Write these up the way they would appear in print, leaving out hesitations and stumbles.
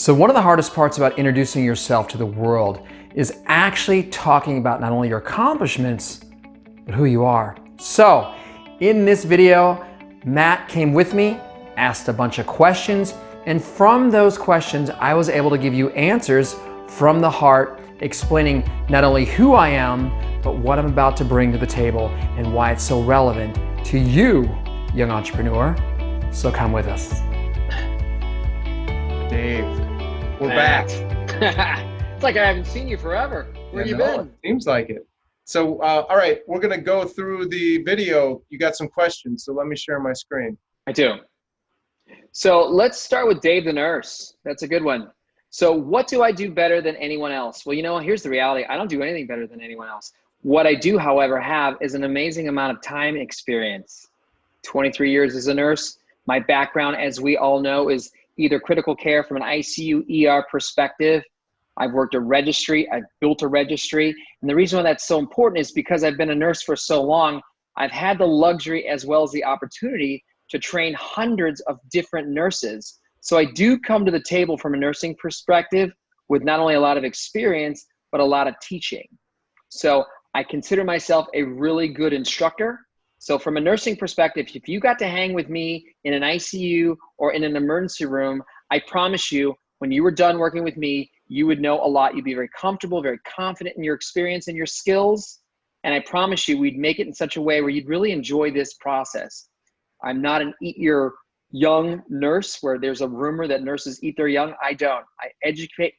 So one of the hardest parts about introducing yourself to the world is actually talking about not only your accomplishments, but who you are. So in this video, Matt came with me, asked a bunch of questions, and from those questions, I was able to give you answers from the heart, explaining not only who I am, but what I'm about to bring to the table and why it's so relevant to you, young entrepreneur. So come with us. Dave, we're back. It's like I haven't seen you forever. Where you been? It seems like it. So, all right, we're going to go through the video. You got some questions, so let me share my screen. I do. So let's start with Dave the Nurse. That's a good one. So what do I do better than anyone else? Well, you know, here's the reality. I don't do anything better than anyone else. What I do, however, have is an amazing amount of time experience. 23 years as a nurse. My background, as we all know, is either critical care from an ICU, ER perspective. I've worked a registry, I've built a registry. And the reason why that's so important is because I've been a nurse for so long, I've had the luxury as well as the opportunity to train hundreds of different nurses. So I do come to the table from a nursing perspective with not only a lot of experience, but a lot of teaching. So I consider myself a really good instructor. So from a nursing perspective, if you got to hang with me in an ICU or in an emergency room, I promise you, when you were done working with me, you would know a lot. You'd be very comfortable, very confident in your experience and your skills. And I promise you, we'd make it in such a way where you'd really enjoy this process. I'm not an eat your young nurse where there's a rumor that nurses eat their young. I don't. I educate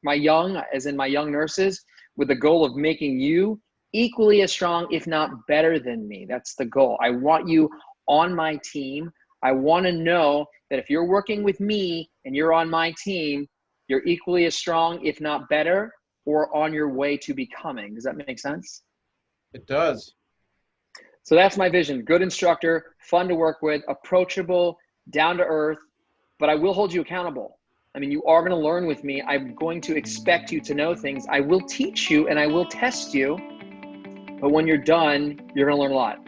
my young, as in my young nurses, with the goal of making you equally as strong, if not better than me. That's the goal. I want you on my team. I want to know that if you're working with me and you're on my team, you're equally as strong, if not better, or on your way to becoming. Does that make sense? It does. So that's my vision. Good instructor, fun to work with, approachable, down to earth, but I will hold you accountable. I mean, you are going to learn with me. I'm going to expect you to know things. I will teach you and I will test you. But when you're done, you're going to learn a lot.